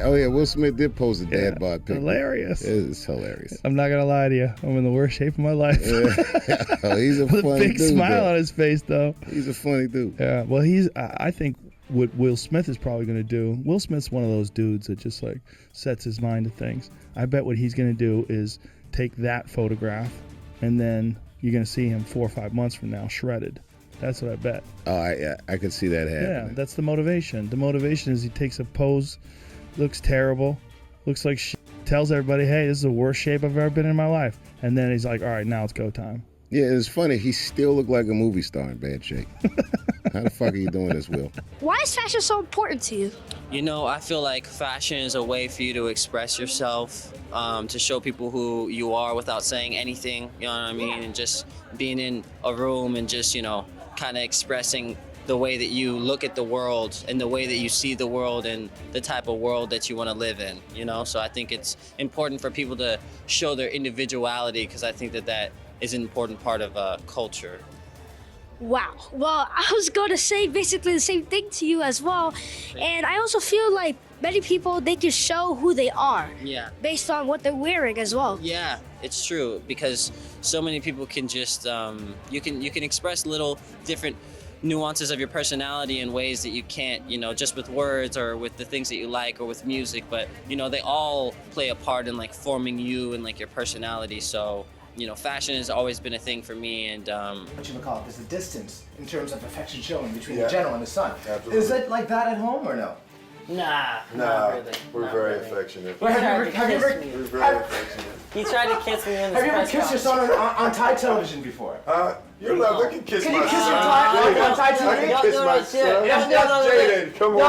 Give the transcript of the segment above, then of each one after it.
Oh yeah, Will Smith did post a dad bod picture. Hilarious. It's hilarious. I'm not gonna lie to you. I'm in the worst shape of my life. Oh, he's a With funny a big dude, smile though. on his face, though. He's a funny dude. Yeah. Well, I think what Will Smith is probably gonna do. Will Smith's one of those dudes that just like sets his mind to things. I bet what he's gonna do is take that photograph, and then you're gonna see him 4 or 5 months from now shredded. That's what I bet. Oh, I could see that happening. Yeah, that's the motivation. The motivation is he takes a pose, looks terrible, looks like shit, tells everybody, hey, this is the worst shape I've ever been in my life. And then he's like, all right, now it's go time. Yeah, it's funny. He still looked like a movie star in bad shape. How the fuck are you doing this, Will? Why is fashion so important to you? You know, I feel like fashion is a way for you to express yourself, to show people who you are without saying anything, you know what I mean? And just being in a room and just, you know, kind of expressing the way that you look at the world and the way that you see the world and the type of world that you want to live in, you know? So I think it's important for people to show their individuality because I think that is an important part of culture. Wow. Well, I was going to say basically the same thing to you as well. And I also feel like many people, they can show who they are. Yeah. Based on what they're wearing as well. Yeah, it's true because so many people can just, you can express little different nuances of your personality in ways that you can't, you know, just with words or with the things that you like or with music, but, you know, they all play a part in like forming you and like your personality. So, you know, fashion has always been a thing for me, and what you call it, there's a distance in terms of affection showing between the general and the son. Absolutely. Is it like that at home or no? Nah, really. We're not very really. affectionate. Well, We're very affectionate. He tried to kiss me in the Have you ever kissed your son on Thai television before? You're not looking kiss Can my you kiss son. your on Thai I television? can kiss my son. Jaden, come on.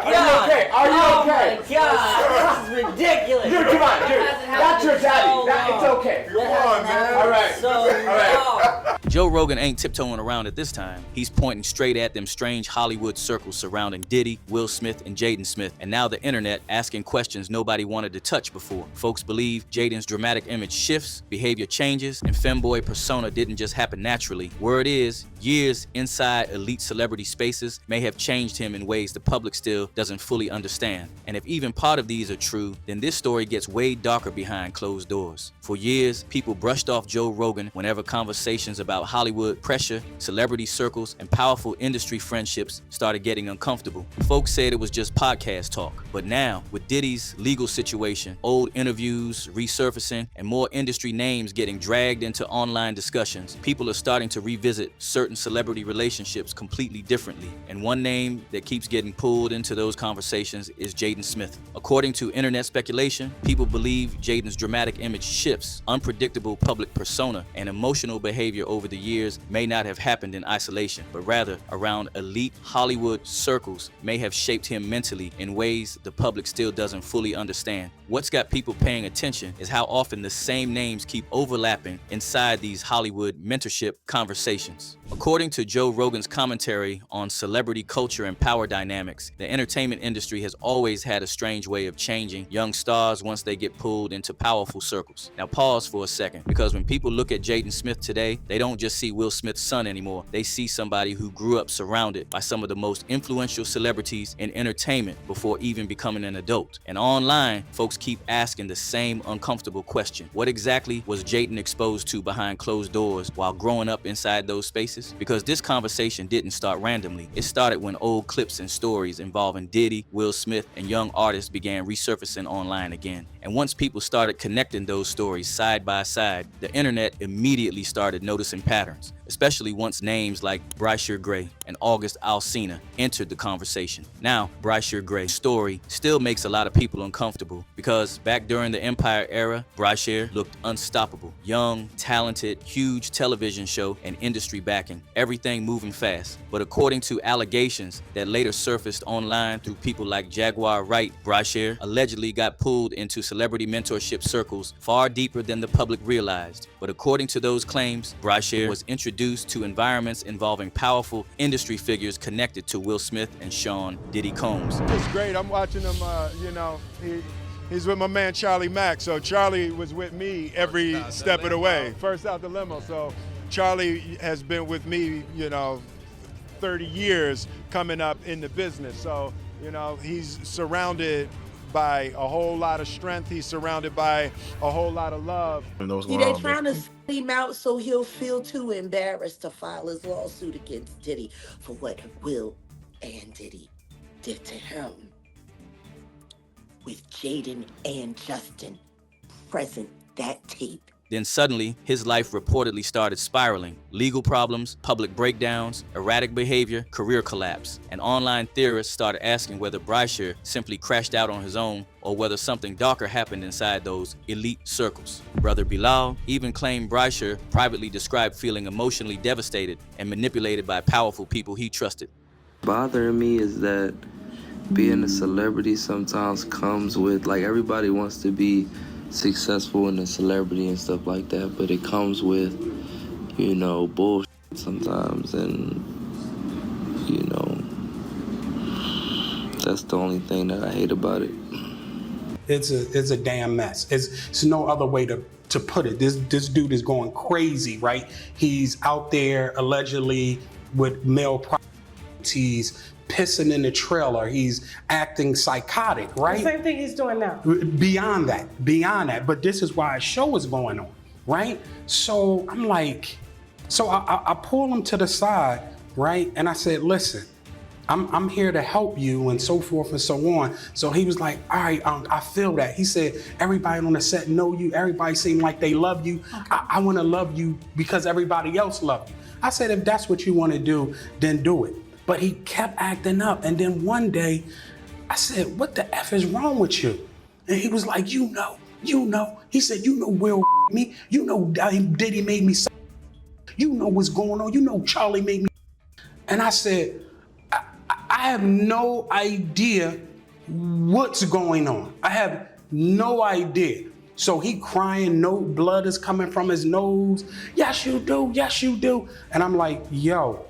Are you okay? Are you okay? God, this is ridiculous. Dude, come on, dude. That's your daddy. It's okay. Come on, man. All right. All right. Joe Rogan ain't tiptoeing around at this time. He's pointing straight at them strange Hollywood circles surrounding Diddy, Will Smith, and Jaden Smith, and now the internet asking questions nobody wanted to touch before. Folks believe Jaden's dramatic image shifts, behavior changes, and femboy persona didn't just happen naturally. Word is, years inside elite celebrity spaces may have changed him in ways the public still doesn't fully understand. And if even part of these are true, then this story gets way darker behind closed doors. For years, people brushed off Joe Rogan whenever conversations about Hollywood pressure, celebrity circles, and powerful industry friendships started getting uncomfortable. Folks said it was just podcast talk. But now, with Diddy's legal situation, old interviews resurfacing, and more industry names getting dragged into online discussions, people are starting to revisit certain celebrity relationships completely differently. And one name that keeps getting pulled into those conversations is Jaden Smith. According to internet speculation, people believe Jaden's dramatic image shifts, unpredictable public persona, and emotional behavior over the years may not have happened in isolation, but rather around elite Hollywood circles may have shaped him mentally in ways the public still doesn't fully understand. What's got people paying attention is how often the same names keep overlapping inside these Hollywood mentorship conversations. According to Joe Rogan's commentary on celebrity culture and power dynamics, the entertainment industry has always had a strange way of changing young stars once they get pulled into powerful circles. Now pause for a second, because when people look at Jaden Smith today, they don't just see Will Smith's son anymore. They see somebody who grew up surrounded by some of the most influential celebrities in entertainment before even becoming an adult. And online, folks keep asking the same uncomfortable question. What exactly was Jaden exposed to behind closed doors while growing up inside those spaces? Because this conversation didn't start randomly. It started when old clips and stories involving Diddy, Will Smith, and young artists began resurfacing online again. And once people started connecting those stories side by side, the internet immediately started noticing patterns, especially once names like Bryshere Gray and August Alsina entered the conversation. Now, Bryshere Gray's story still makes a lot of people uncomfortable because back during the Empire era, Bryshere looked unstoppable. Young, talented, huge television show and industry backing, everything moving fast. But according to allegations that later surfaced online through people like Jaguar Wright, Bryshere allegedly got pulled into celebrity mentorship circles far deeper than the public realized. But according to those claims, Bryshere was introduced to environments involving powerful industry figures connected to Will Smith and Sean Diddy Combs. It's great. I'm watching him, he's with my man Charlie Mack. So Charlie was with me every step of the way. First out the limo. So Charlie has been with me, 30 years coming up in the business. So, you know, he's surrounded by a whole lot of strength. He's surrounded by a whole lot of love. See, they trying to sell him out so he'll feel too embarrassed to file his lawsuit against Diddy for what Will and Diddy did to him. With Jaden and Justin present that tape. Then suddenly, his life reportedly started spiraling. Legal problems, public breakdowns, erratic behavior, career collapse. And online theorists started asking whether Brysher simply crashed out on his own or whether something darker happened inside those elite circles. Brother Bilal even claimed Brysher privately described feeling emotionally devastated and manipulated by powerful people he trusted. Bothering me is that being a celebrity sometimes comes with, like, everybody wants to be successful in a celebrity and stuff like that, but it comes with, you know, bullshit sometimes, and, you know, that's the only thing that I hate about it. It's a damn mess. It's no other way to put it. This dude is going crazy, right? He's out there allegedly with male prostitutes, pissing in the trailer. He's acting psychotic, right? The same thing he's doing now. Beyond that. But this is why a show is going on, right? So I'm like, I pull him to the side, right? And I said, listen, I'm here to help you and so forth and so on. So he was like, all right, I feel that. He said, everybody on the set know you. Everybody seem like they love you. Okay. I want to love you because everybody else loves you. I said, if that's what you want to do, then do it. But he kept acting up. And then one day I said, what the F is wrong with you? And he was like, you know. He said, you know Will me. You know Diddy made me so. You know what's going on. You know Charlie made me. And I said, I have no idea what's going on. I have no idea. So he crying, no blood is coming from his nose. Yes, you do. Yes, you do. And I'm like, yo,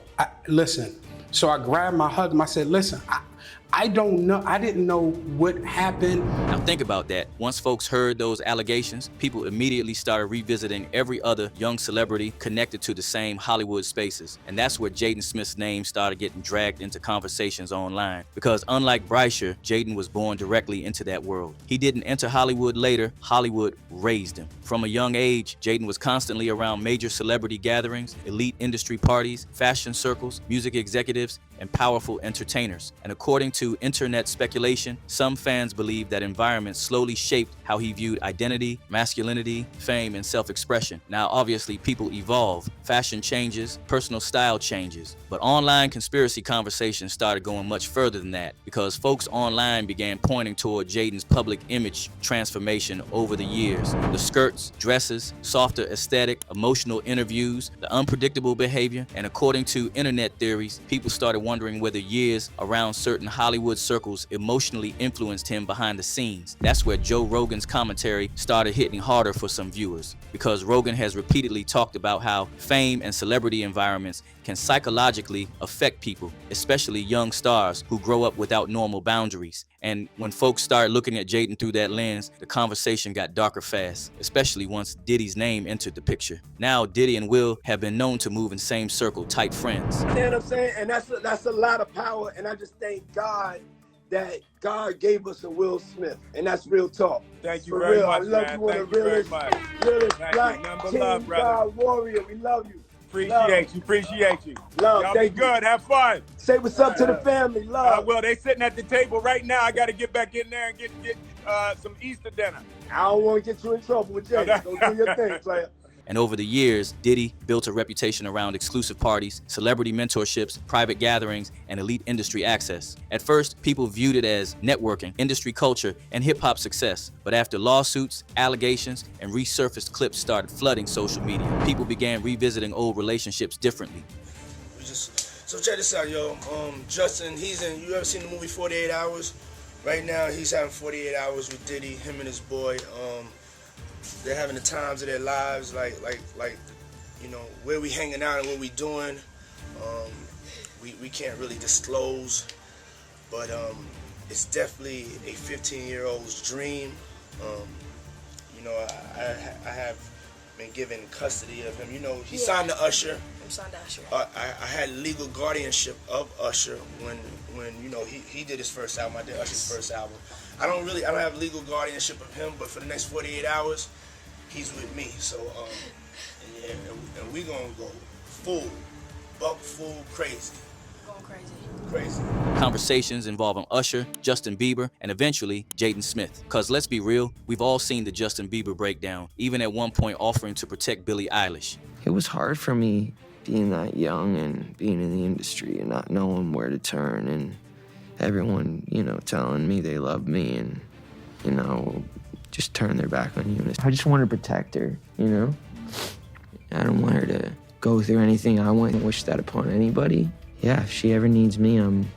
listen. So I grabbed my hug and I said, listen, I don't know. I didn't know what happened. Now think about that. Once folks heard those allegations, people immediately started revisiting every other young celebrity connected to the same Hollywood spaces. And that's where Jaden Smith's name started getting dragged into conversations online. Because unlike Brysher, Jaden was born directly into that world. He didn't enter Hollywood later, Hollywood raised him. From a young age, Jaden was constantly around major celebrity gatherings, elite industry parties, fashion circles, music executives, and powerful entertainers. And according to internet speculation, some fans believe that environment slowly shaped how he viewed identity, masculinity, fame, and self-expression. Now, obviously, people evolve, fashion changes, personal style changes, but online conspiracy conversations started going much further than that because folks online began pointing toward Jaden's public image transformation over the years. The skirts, dresses, softer aesthetic, emotional interviews, the unpredictable behavior, and according to internet theories, people started wondering whether years around certain Hollywood circles emotionally influenced him behind the scenes. That's where Joe Rogan's commentary started hitting harder for some viewers, because Rogan has repeatedly talked about how fame and celebrity environments can psychologically affect people, especially young stars who grow up without normal boundaries. And when folks started looking at Jaden through that lens, the conversation got darker fast, especially once Diddy's name entered the picture. Now, Diddy and Will have been known to move in same circle, tight friends. You know what I'm saying? And that's a lot of power, and I just thank God that God gave us a Will Smith, and that's real talk. Thank you For very real. much, I love man. you, one of the realest black team love, brother. God warrior. We love you. Appreciate you. Love. Y'all be good. Have fun. Say what's up to the family. Love. Well, they sitting at the table right now. I got to get back in there and get some Easter dinner. I don't want to get you in trouble with Jay. Go do your thing, player. And over the years, Diddy built a reputation around exclusive parties, celebrity mentorships, private gatherings, and elite industry access. At first, people viewed it as networking, industry culture, and hip-hop success. But after lawsuits, allegations, and resurfaced clips started flooding social media, people began revisiting old relationships differently. So check this out, yo. Justin, you ever seen the movie 48 Hours? Right now, he's having 48 hours with Diddy, him and his boy. They're having the times of their lives, like you know, where we hanging out and what we doing. We can't really disclose, but it's definitely a 15-year-old's dream. You know, I have been given custody of him. You know, he signed to Usher. I'm signed to Usher. I had legal guardianship of Usher when you know he did his first album. I did Usher's first album. I don't have legal guardianship of him, but for the next 48 hours, he's with me. So yeah, and we gonna go full, buck full crazy. Going crazy. Crazy. Conversations involving Usher, Justin Bieber, and eventually Jaden Smith. Cause let's be real, we've all seen the Justin Bieber breakdown, even at one point offering to protect Billie Eilish. It was hard for me being that young and being in the industry and not knowing where to turn, and everyone, you know, telling me they love me and, you know, just turn their back on you. I just want to protect her, you know? I don't want her to go through anything I wouldn't wish that upon anybody. Yeah, if she ever needs me, I'm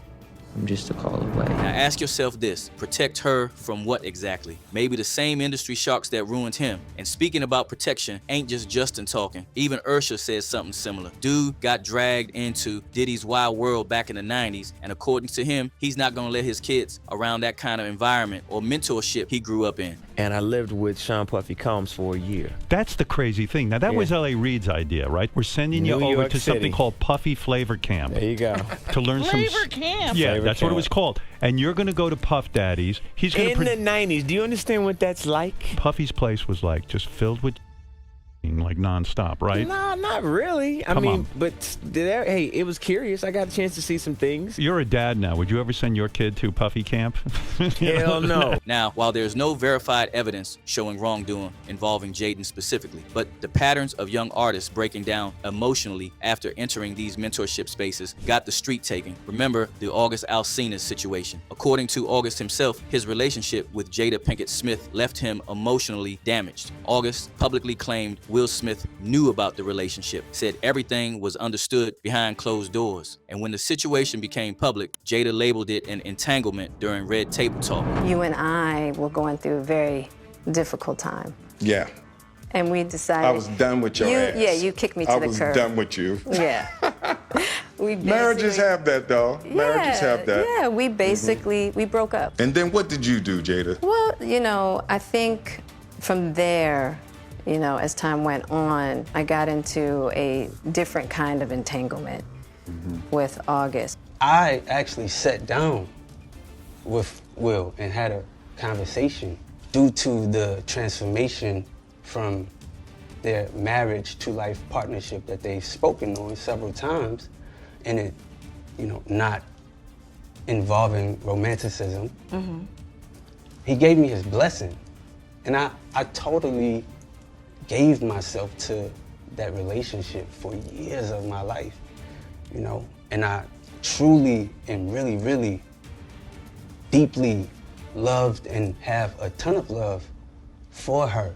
just a call away. Now ask yourself this, protect her from what exactly? Maybe the same industry sharks that ruined him. And speaking about protection, ain't just Justin talking. Even Usher says something similar. Dude got dragged into Diddy's wild world back in the 90s, and according to him, he's not gonna let his kids around that kind of environment or mentorship he grew up in. And I lived with Sean Puffy Combs for a year. That's the crazy thing. Now, that was L.A. Reid's idea, right? We're sending you over to something called Puffy Flavor Camp. There you go. To learn Flavor Camp. Yeah, Flavor that's Camp. what it was called. And you're going to go to Puff Daddy's. He's going In the 90s, do you understand what that's like? Puffy's place was like just filled with like nonstop, right? No, not really. I mean, but hey, it was curious. I got a chance to see some things. You're a dad now. Would you ever send your kid to Puffy Camp? Hell no. Now, while there's no verified evidence showing wrongdoing involving Jaden specifically, but the patterns of young artists breaking down emotionally after entering these mentorship spaces got the street taking. Remember the August Alsina situation. According to August himself, his relationship with Jada Pinkett Smith left him emotionally damaged. August publicly claimed Will Smith knew about the relationship, said everything was understood behind closed doors. And when the situation became public, Jada labeled it an entanglement during Red Table Talk. You and I were going through a very difficult time. Yeah. And we decided... I was done with your ass. Yeah, you kicked me to the curb. I was done with you. Yeah. Marriages have that, though. Marriages have that. Yeah, we basically, we broke up. And then what did you do, Jada? Well, you know, I think from there, you know, as time went on, I got into a different kind of entanglement with August. I actually sat down with Will and had a conversation due to the transformation from their marriage to life partnership that they've spoken on several times, and it, you know, not involving romanticism. He gave me his blessing, and I totally gave myself to that relationship for years of my life, you know, and I truly and really, really deeply loved and have a ton of love for her.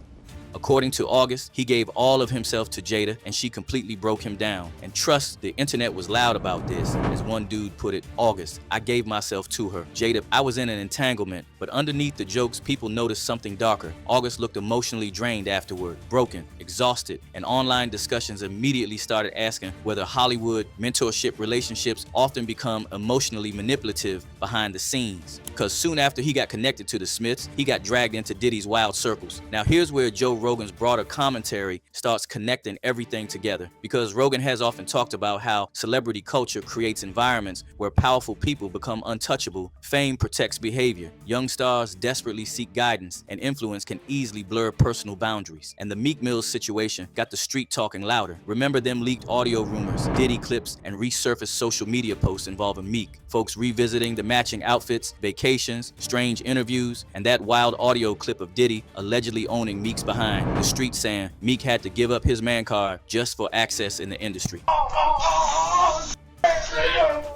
According to August, he gave all of himself to Jada, and she completely broke him down. And trust, the internet was loud about this. As one dude put it, August, I gave myself to her. Jada, I was in an entanglement, but underneath the jokes, people noticed something darker. August looked emotionally drained afterward, broken, exhausted, and online discussions immediately started asking whether Hollywood mentorship relationships often become emotionally manipulative behind the scenes. Because soon after he got connected to the Smiths, he got dragged into Diddy's wild circles. Now here's where Joe Rogan's broader commentary starts connecting everything together, because Rogan has often talked about how celebrity culture creates environments where powerful people become untouchable. Fame protects behavior. Young stars desperately seek guidance, and influence can easily blur personal boundaries. And the Meek Mill's situation got the street talking louder. Remember them leaked audio rumors, Diddy clips, and resurfaced social media posts involving Meek. Folks revisiting the matching outfits, vacations, strange interviews, and that wild audio clip of Diddy allegedly owning Meek's behind. The street saying Meek had to give up his man card just for access in the industry.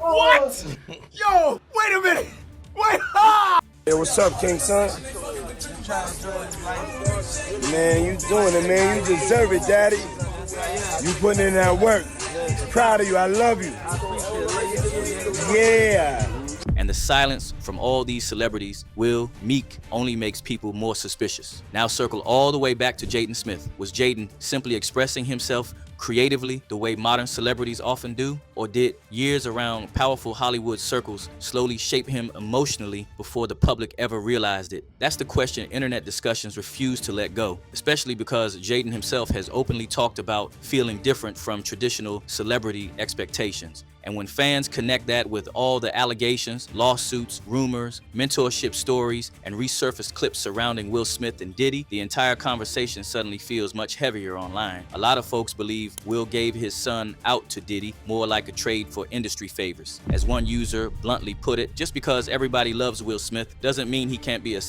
What? Yo, wait a minute. Wait. Hey, what's up, King Son? Man, you doing it, man. You deserve it, Daddy. You putting in that work. Proud of you. I love you. Yeah. And the silence from all these celebrities, Will, Meek, only makes people more suspicious. Now circle all the way back to Jaden Smith. Was Jaden simply expressing himself creatively the way modern celebrities often do? Or did years around powerful Hollywood circles slowly shape him emotionally before the public ever realized it? That's the question internet discussions refuse to let go, especially because Jaden himself has openly talked about feeling different from traditional celebrity expectations. And when fans connect that with all the allegations, lawsuits, rumors, mentorship stories, and resurfaced clips surrounding Will Smith and Diddy, the entire conversation suddenly feels much heavier online. A lot of folks believe Will gave his son out to Diddy, more like a trade for industry favors. As one user bluntly put it, just because everybody loves Will Smith doesn't mean he can't be a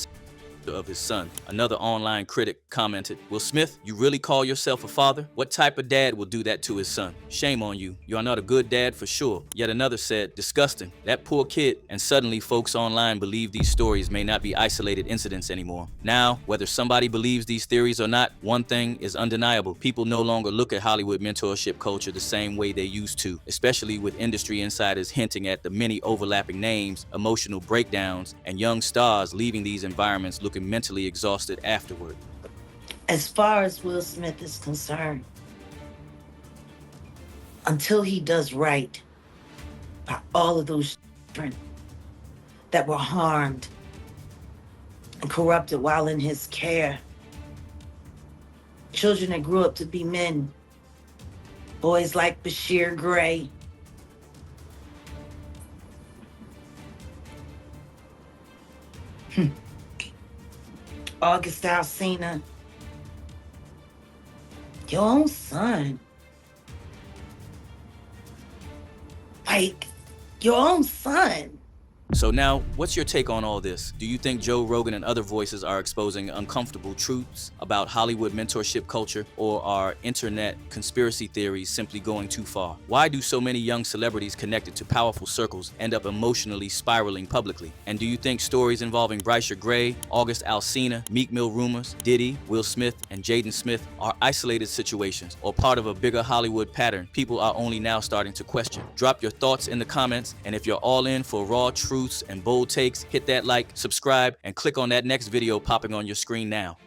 of his son. Another online critic commented, "Will Smith, you really call yourself a father? What type of dad will do that to his son? Shame on you. You are not a good dad for sure." Yet another said, "Disgusting. That poor kid." And suddenly folks online believe these stories may not be isolated incidents anymore. Now, whether somebody believes these theories or not, one thing is undeniable. People no longer look at Hollywood mentorship culture the same way they used to, especially with industry insiders hinting at the many overlapping names, emotional breakdowns, and young stars leaving these environments looking mentally exhausted afterward. As far as Will Smith is concerned, until he does right by all of those children that were harmed and corrupted while in his care, children that grew up to be men, boys like Bashir Gray, August Alsina, your own son. Like, your own son. So now, what's your take on all this? Do you think Joe Rogan and other voices are exposing uncomfortable truths about Hollywood mentorship culture, or are internet conspiracy theories simply going too far? Why do so many young celebrities connected to powerful circles end up emotionally spiraling publicly? And do you think stories involving Brycia Gray, August Alsina, Meek Mill rumors, Diddy, Will Smith, and Jaden Smith are isolated situations or part of a bigger Hollywood pattern people are only now starting to question? Drop your thoughts in the comments, and if you're all in for raw truths and bold takes, hit that like, subscribe, and click on that next video popping on your screen now.